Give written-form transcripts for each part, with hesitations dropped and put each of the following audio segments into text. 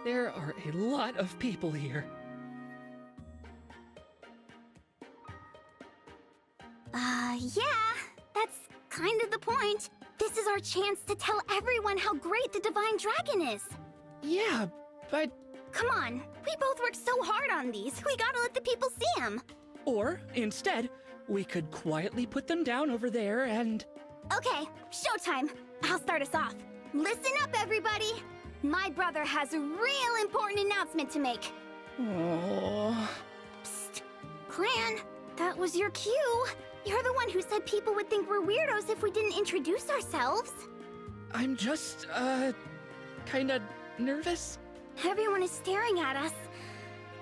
There are a lot of people here. Yeah, that's kind of the point. This is our chance to tell everyone how great the Divine Dragon is. Yeah, but... Come on, we both worked so hard on these. We gotta let the people see them. Or, instead, we could quietly put them down over there and... Okay, showtime. I'll start us off. Listen up, everybody. My brother has a real important announcement to make. Oh. Psst. Clan, that was your cue. You're the one who said people would think we're weirdos if we didn't introduce ourselves. I'm just, kinda nervous. Everyone is staring at us.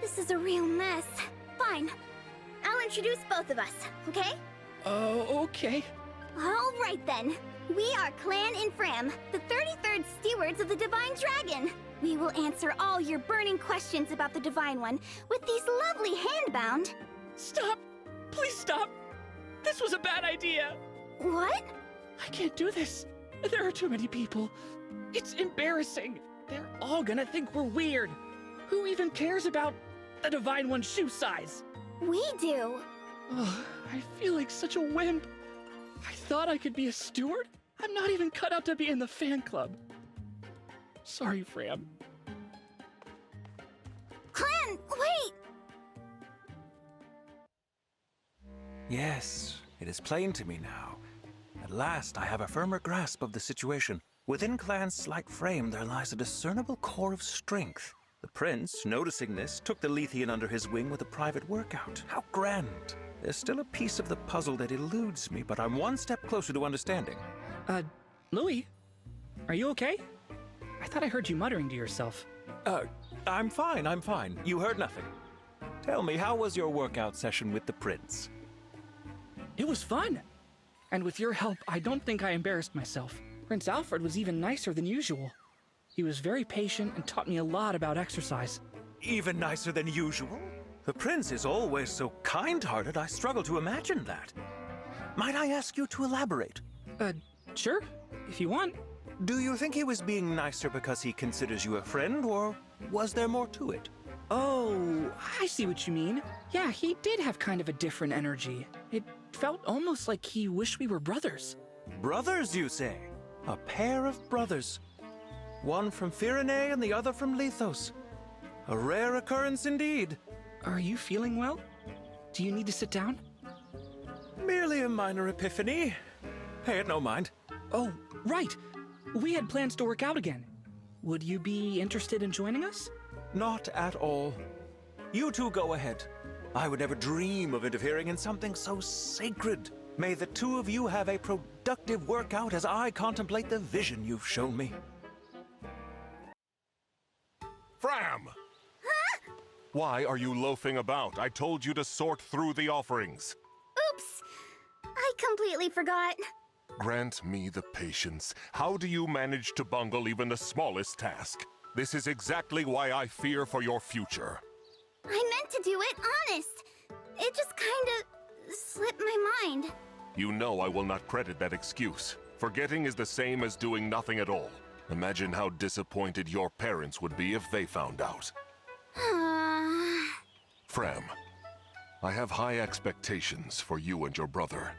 This is a real mess. Fine. I'll introduce both of us, okay? Oh, okay. All right then. We are Clan Infram, the 33rd Stewards of the Divine Dragon. We will answer all your burning questions about the Divine One with these lovely handbound... Stop! Please stop! This was a bad idea! What? I can't do this. There are too many people. It's embarrassing. They're all gonna think we're weird. Who even cares about the Divine One's shoe size? We do. Oh, I feel like such a wimp. I thought I could be a steward? I'm not even cut out to be in the fan club. Sorry, Fram. Clan, wait! Yes, it is plain to me now. At last I have a firmer grasp of the situation. Within Clan's slight frame there lies a discernible core of strength. The prince, noticing this, took the Lethean under his wing with a private workout. How grand! There's still a piece of the puzzle that eludes me, but I'm one step closer to understanding. Louis? Are you okay? I thought I heard you muttering to yourself. I'm fine. You heard nothing. Tell me, how was your workout session with the prince? It was fun. And with your help, I don't think I embarrassed myself. Prince Alfred was even nicer than usual. He was very patient and taught me a lot about exercise. Even nicer than usual? The prince is always so kind-hearted, I struggle to imagine that. Might I ask you to elaborate? Sure, if you want. Do you think he was being nicer because he considers you a friend, or was there more to it? Oh, I see what you mean. Yeah, he did have kind of a different energy. It felt almost like he wished we were brothers. Brothers, you say? A pair of brothers. One from Firene and the other from Lethos. A rare occurrence indeed. Are you feeling well? Do you need to sit down? Merely a minor epiphany. Pay it no mind. Oh, right. We had plans to work out again. Would you be interested in joining us? Not at all. You two go ahead. I would never dream of interfering in something so sacred. May the two of you have a productive workout as I contemplate the vision you've shown me. Fram! Huh? Why are you loafing about? I told you to sort through the offerings. Oops! I completely forgot. Grant me the patience. How do you manage to bungle even the smallest task? This is exactly why I fear for your future. I meant to do it, honest. It just kinda slipped my mind. You know I will not credit that excuse. Forgetting is the same as doing nothing at all. Imagine how disappointed your parents would be if they found out. Fram, I have high expectations for you and your brother.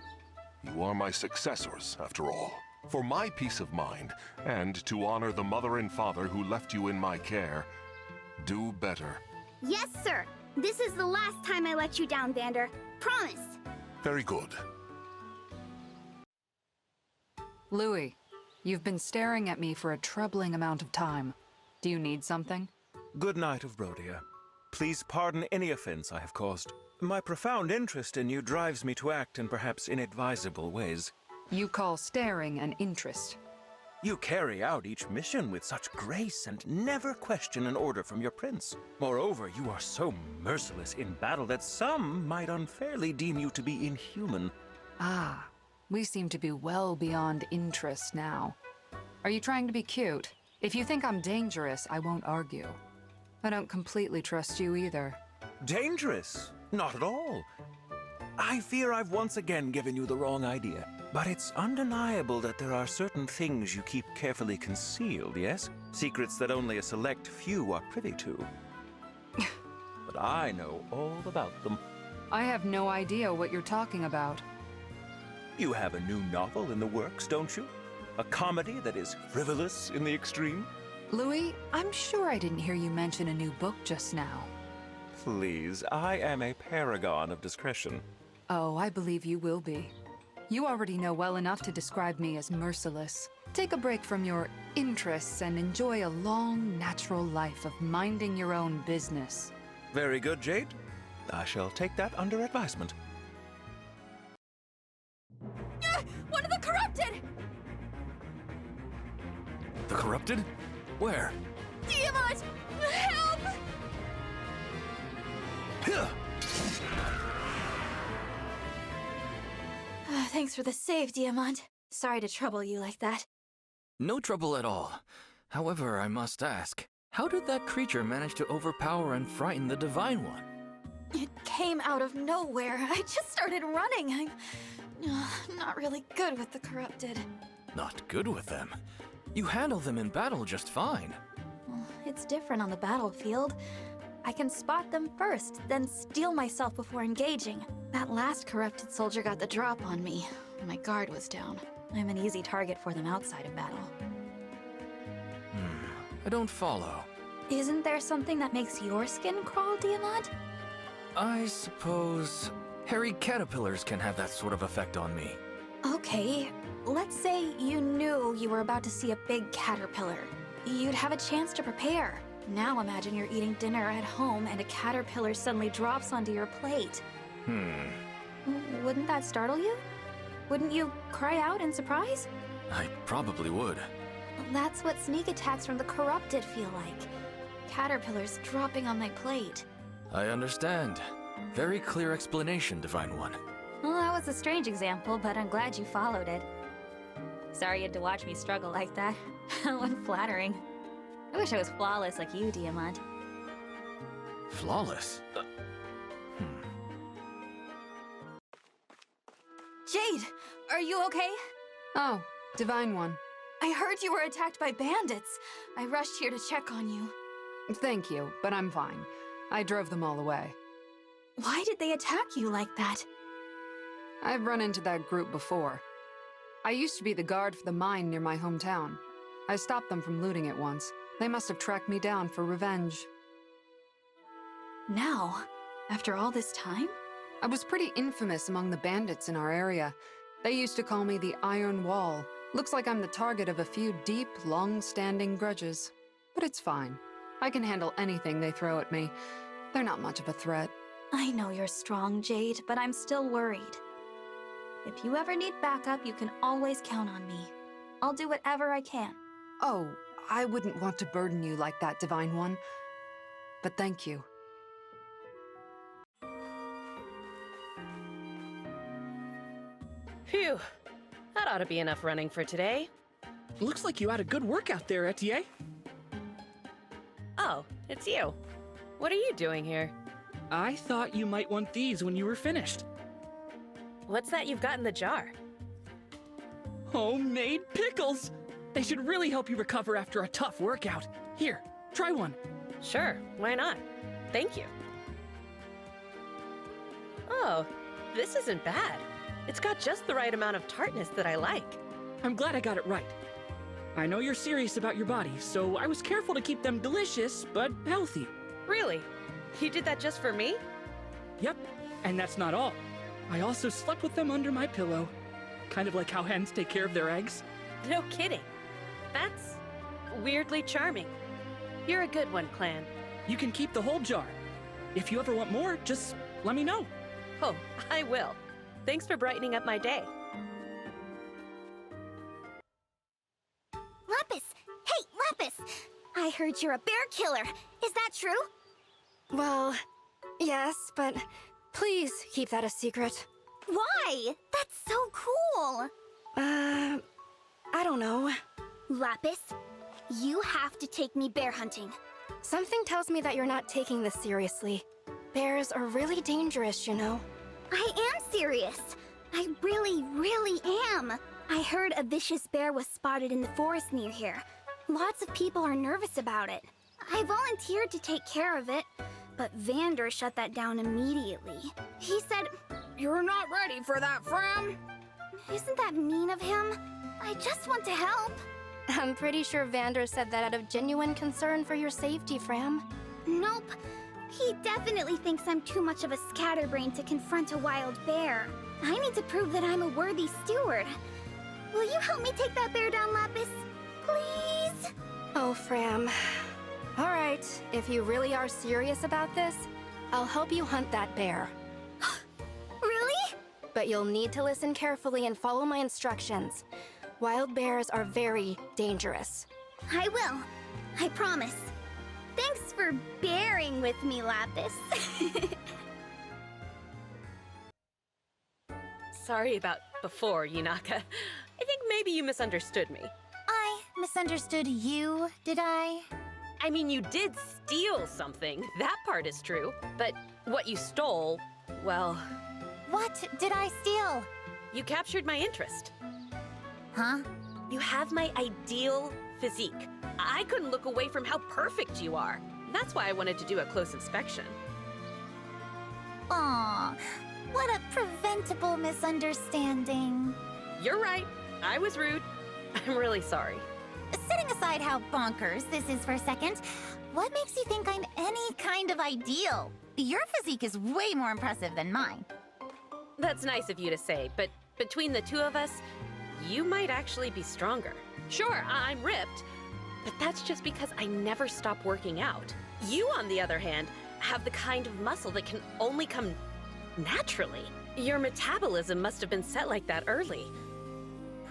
You are my successors, after all. For my peace of mind, and to honor the mother and father who left you in my care, do better. Yes, sir. This is the last time I let you down, Vander. Promise. Very good. Louis, you've been staring at me for a troubling amount of time. Do you need something? Good night of Brodia. Please pardon any offense I have caused. My profound interest in you drives me to act in perhaps inadvisable ways. You call staring an interest. You carry out each mission with such grace and never question an order from your prince. Moreover, you are so merciless in battle that some might unfairly deem you to be inhuman. Ah, we seem to be well beyond interest now. Are you trying to be cute? If you think I'm dangerous, I won't argue. I don't completely trust you either. Dangerous? Not at all. I fear I've once again given you the wrong idea. But it's undeniable that there are certain things you keep carefully concealed, yes? Secrets that only a select few are privy to. But I know all about them. I have no idea what you're talking about. You have a new novel in the works, don't you? A comedy that is frivolous in the extreme? Louis, I'm sure I didn't hear you mention a new book just now. Please, I am a paragon of discretion. Oh, I believe you will be. You already know well enough to describe me as merciless. Take a break from your interests and enjoy a long, natural life of minding your own business. Very good, Jade. I shall take that under advisement. One of the corrupted! The corrupted? Where? Tiamat! Help! Thanks for the save, Diamant. Sorry to trouble you like that. No trouble at all. However, I must ask, how did that creature manage to overpower and frighten the Divine One? It came out of nowhere. I just started running. I'm not really good with the corrupted. Not good with them. You handle them in battle just fine. Well, it's different on the battlefield. I can spot them first, then steel myself before engaging. That last corrupted soldier got the drop on me. My guard was down. I'm an easy target for them outside of battle. I don't follow. Isn't there something that makes your skin crawl, Diamant? I suppose hairy caterpillars can have that sort of effect on me. Okay, let's say you knew you were about to see a big caterpillar. You'd have a chance to prepare. Now imagine you're eating dinner at home and a caterpillar suddenly drops onto your plate. Wouldn't that startle you? Wouldn't you cry out in surprise? I probably would. That's what sneak attacks from the corrupted feel like. Caterpillars dropping on my plate. I understand. Very clear explanation, Divine One. Well, that was a strange example, but I'm glad you followed it. Sorry you had to watch me struggle like that. How unflattering. I wish I was flawless like you, Diamant. Flawless? Jade, are you okay? Oh, Divine One. I heard you were attacked by bandits. I rushed here to check on you. Thank you, but I'm fine. I drove them all away. Why did they attack you like that? I've run into that group before. I used to be the guard for the mine near my hometown. I stopped them from looting it once. They must have tracked me down for revenge. Now, after all this time? I was pretty infamous among the bandits in our area. They used to call me the Iron Wall. Looks like I'm the target of a few deep, long-standing grudges. But it's fine. I can handle anything they throw at me. They're not much of a threat. I know you're strong, Jade, but I'm still worried. If you ever need backup, you can always count on me. I'll do whatever I can. Oh, I wouldn't want to burden you like that, Divine One. But thank you. Phew. That ought to be enough running for today. Looks like you had a good workout there, Etienne. Oh, it's you. What are you doing here? I thought you might want these when you were finished. What's that you've got in the jar? Homemade pickles! They should really help you recover after a tough workout. Here, try one. Sure, why not? Thank you. Oh, this isn't bad. It's got just the right amount of tartness that I like. I'm glad I got it right. I know you're serious about your body, so I was careful to keep them delicious, but healthy. Really? You did that just for me? Yep, and that's not all. I also slept with them under my pillow. Kind of like how hens take care of their eggs. No kidding. That's weirdly charming. You're a good one, Clan. You can keep the whole jar. If you ever want more, just let me know. Oh, I will. Thanks for brightening up my day. Lapis! Hey, Lapis! I heard you're a bear killer. Is that true? Well, yes, but please keep that a secret. Why? That's so cool! I don't know. Lapis, you have to take me bear hunting. Something tells me that you're not taking this seriously. Bears are really dangerous, you know. I am serious. I really am. I heard a vicious bear was spotted in the forest near here. Lots of people are nervous about it. I volunteered to take care of it, but Vander shut that down immediately. He said, "You're not ready for that, Fram." Isn't that mean of him? I just want to help. I'm pretty sure Vander said that out of genuine concern for your safety, Fram. Nope. He definitely thinks I'm too much of a scatterbrain to confront a wild bear. I need to prove that I'm a worthy steward. Will you help me take that bear down, Lapis? Please? Oh, Fram. All right, if you really are serious about this, I'll help you hunt that bear. Really? But you'll need to listen carefully and follow my instructions. Wild bears are very dangerous. I will. I promise. Thanks for bearing with me, Lapis. Sorry about before, Yunaka. I think maybe you misunderstood me. I misunderstood you, did I? I mean, you did steal something. That part is true. But what you stole, well, What did I steal? you captured my interest. Huh? You have my ideal physique. I couldn't look away from how perfect you are. That's why I wanted to do a close inspection. Aw, what a preventable misunderstanding. You're right. I was rude. I'm really sorry. Setting aside how bonkers this is for a second, what makes you think I'm any kind of ideal? Your physique is way more impressive than mine. That's nice of you to say, but between the two of us, you might actually be stronger. Sure, I'm ripped, but that's just because I never stop working out. You, on the other hand, have the kind of muscle that can only come naturally. Your metabolism must have been set like that early.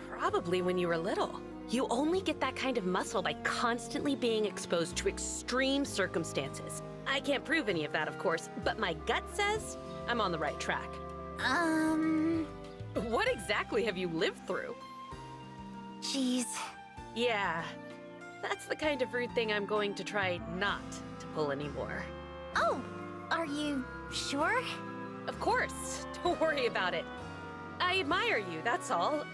Probably when you were little. You only get that kind of muscle by constantly being exposed to extreme circumstances. I can't prove any of that, of course, but my gut says I'm on the right track. What exactly have you lived through? Jeez. Yeah, that's the kind of rude thing I'm going to try not to pull anymore. Oh, are you sure? Of course, don't worry about it. I admire you, that's all.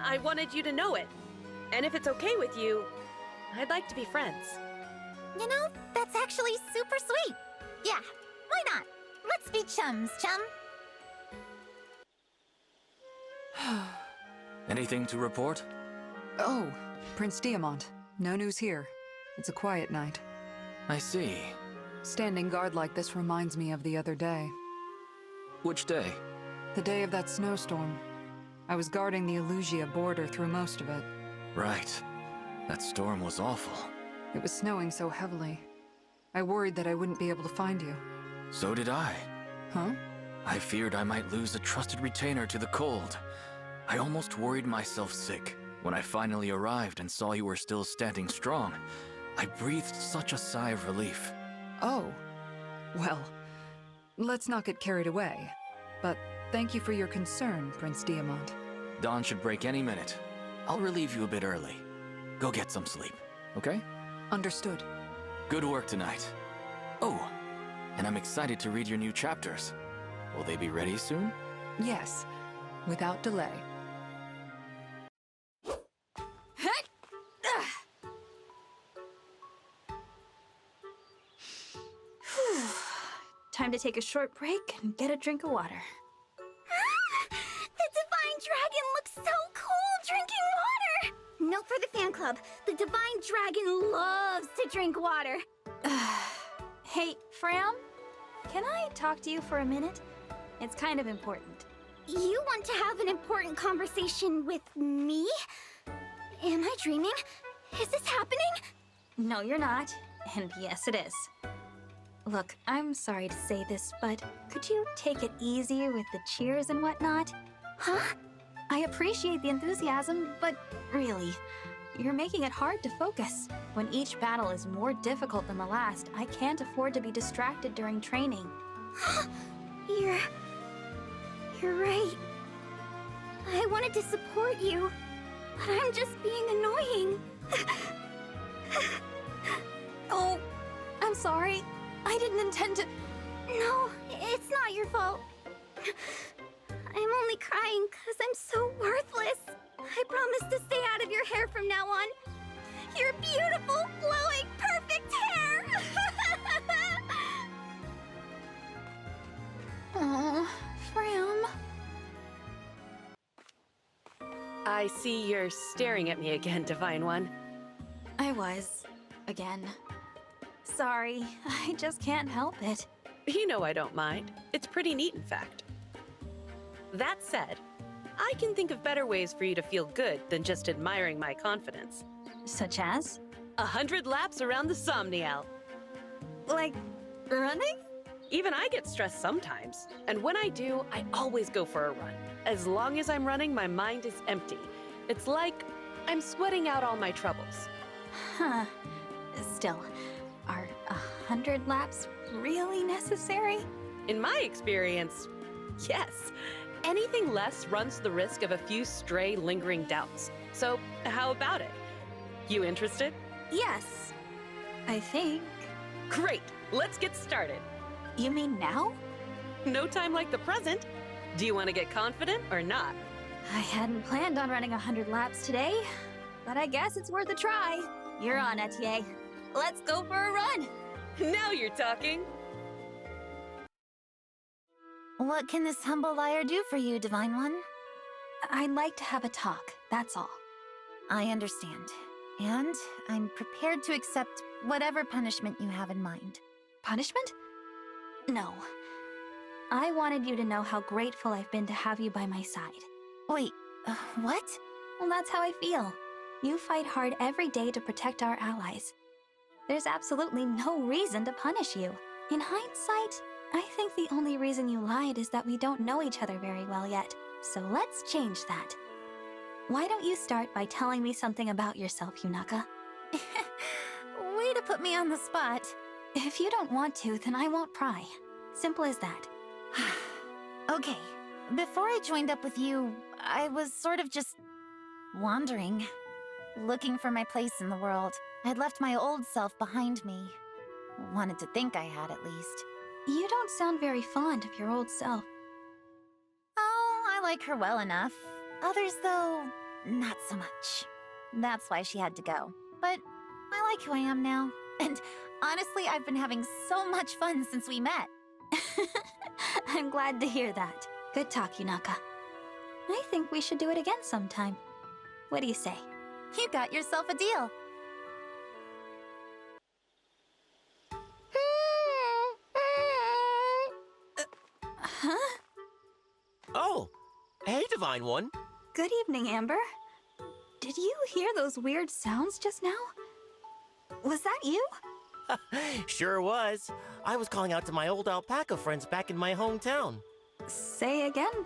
I wanted you to know it. And if it's okay with you, I'd like to be friends. You know, that's actually super sweet. Yeah, why not? Let's be chums, chum. Anything to report? Oh, Prince Diamant. No news here. It's a quiet night. I see. Standing guard like this reminds me of the other day. Which day? The day of that snowstorm. I was guarding the Elusia border through most of it. Right. That storm was awful. It was snowing so heavily. I worried that I wouldn't be able to find you. So did I. Huh? I feared I might lose a trusted retainer to the cold. I almost worried myself sick. When I finally arrived and saw you were still standing strong, I breathed such a sigh of relief. Oh. Well, let's not get carried away. But thank you for your concern, Prince Diamant. Dawn should break any minute. I'll relieve you a bit early. Go get some sleep, okay? Understood. Good work tonight. Oh, and I'm excited to read your new chapters. Will they be ready soon? Yes, without delay. Time to take a short break and get a drink of water. The Divine Dragon looks so cool drinking water! Note for the fan club. The Divine Dragon loves to drink water. Hey, Fram? Can I talk to you for a minute? It's kind of important. You want to have an important conversation with me? Am I dreaming? Is this happening? No, you're not. And yes, it is. Look, I'm sorry to say this, but could you take it easy with the cheers and whatnot? Huh? I appreciate the enthusiasm, but really, you're making it hard to focus. When each battle is more difficult than the last, I can't afford to be distracted during training. You're right. I wanted to support you, but I'm just being annoying. Oh, I'm sorry. I didn't intend to... No, it's not your fault. I'm only crying because I'm so worthless. I promise to stay out of your hair from now on. Your beautiful, flowing, perfect hair! Oh, Fram. I see you're staring at me again, Divine One. I was. Again. Sorry, I just can't help it. You know I don't mind. It's pretty neat, in fact. That said, I can think of better ways for you to feel good than just admiring my confidence. Such as? 100 laps around the Somniel. Like, running? Even I get stressed sometimes. And when I do, I always go for a run. As long as I'm running, my mind is empty. It's like I'm sweating out all my troubles. Huh. Still, are 100 laps really necessary? In my experience, yes. Anything less runs the risk of a few stray, lingering doubts. So, how about it? You interested? Yes. I think. Great! Let's get started. You mean now? No time like the present. Do you want to get confident or not? I hadn't planned on running 100 laps today, but I guess it's worth a try. You're on, Etier. Let's go for a run! Now you're talking! What can this humble liar do for you, Divine One? I'd like to have a talk, that's all. I understand. And I'm prepared to accept whatever punishment you have in mind. Punishment? No. I wanted you to know how grateful I've been to have you by my side. Wait, what? Well, that's how I feel. You fight hard every day to protect our allies. There's absolutely no reason to punish you. In hindsight, I think the only reason you lied is that we don't know each other very well yet. So let's change that. Why don't you start by telling me something about yourself, Yunaka? Way to put me on the spot. If you don't want to, then I won't pry. Simple as that. Okay, before I joined up with you, I was sort of just wandering, looking for my place in the world. I'd left my old self behind me. Wanted to think I had, at least. You don't sound very fond of your old self. Oh, I like her well enough. Others, though, not so much. That's why she had to go. But I like who I am now. And honestly, I've been having so much fun since we met. I'm glad to hear that. Good talk, Yunaka. I think we should do it again sometime. What do you say? You got yourself a deal. Huh? Oh, hey, Divine One. Good evening, Amber. Did you hear those weird sounds just now? Was that you? Sure was. I was calling out to my old alpaca friends back in my hometown. Say again?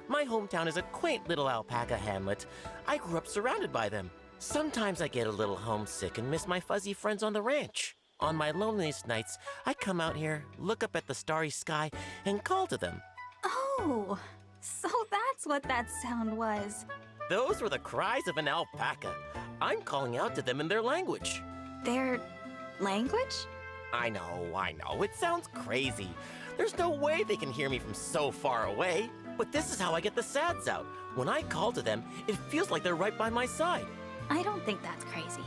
My hometown is a quaint little alpaca hamlet. I grew up surrounded by them. Sometimes I get a little homesick and miss my fuzzy friends on the ranch. On my loneliest nights, I come out here, look up at the starry sky, and call to them. Oh, so that's what that sound was. Those were the cries of an alpaca. I'm calling out to them in their language. Their language? I know. It sounds crazy. There's no way they can hear me from so far away. But this is how I get the sads out. When I call to them, it feels like they're right by my side. I don't think that's crazy.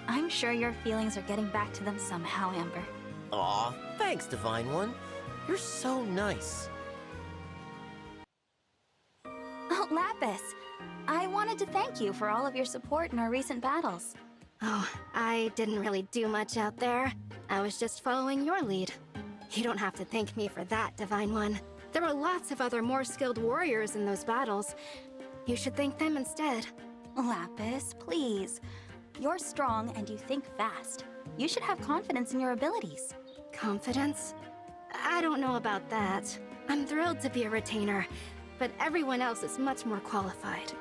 I'm sure your feelings are getting back to them somehow, Amber. Aw, thanks, Divine One. You're so nice. Oh, Lapis. I wanted to thank you for all of your support in our recent battles. Oh, I didn't really do much out there. I was just following your lead. You don't have to thank me for that, Divine One. There were lots of other more skilled warriors in those battles. You should thank them instead. Lapis, please. You're strong and you think fast. You should have confidence in your abilities. Confidence? I don't know about that. I'm thrilled to be a retainer, but everyone else is much more qualified.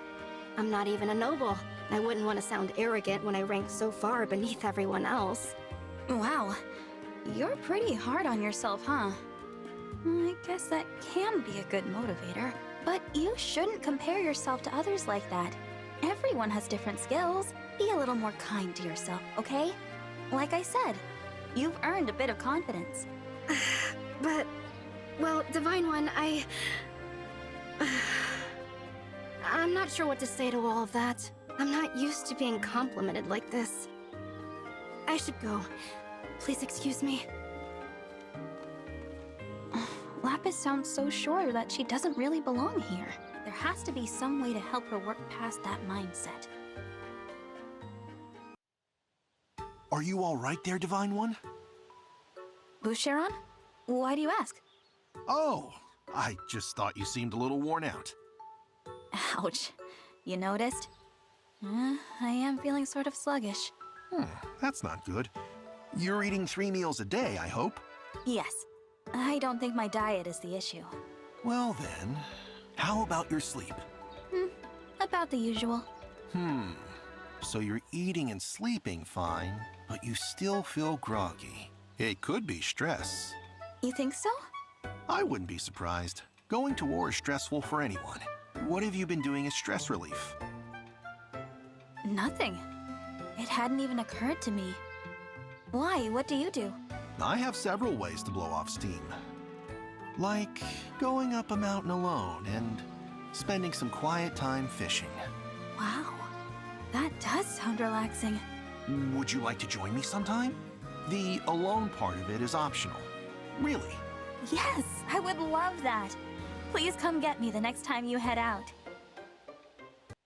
I'm not even a noble. I wouldn't want to sound arrogant when I rank so far beneath everyone else. Wow, you're pretty hard on yourself, huh? I guess that can be a good motivator. But you shouldn't compare yourself to others like that. Everyone has different skills. Be a little more kind to yourself, okay? Like I said, you've earned a bit of confidence. But, well, Divine One, I'm not sure what to say to all of that. I'm not used to being complimented like this. I should go. Please excuse me. Lapis sounds so sure that she doesn't really belong here. There has to be some way to help her work past that mindset. Are you all right there, Divine One? Boucheron? Why do you ask? Oh, I just thought you seemed a little worn out. Ouch. You noticed? I am feeling sort of sluggish. That's not good. You're eating 3 meals a day, I hope? Yes. I don't think my diet is the issue. Well then, how about your sleep? About the usual. So you're eating and sleeping fine, but you still feel groggy. It could be stress. You think so? I wouldn't be surprised. Going to war is stressful for anyone. What have you been doing as stress relief? Nothing. It hadn't even occurred to me. Why? What do you do? I have several ways to blow off steam. Like going up a mountain alone and spending some quiet time fishing. Wow. That does sound relaxing. Would you like to join me sometime? The alone part of it is optional. Really. Yes, I would love that. Please come get me the next time you head out.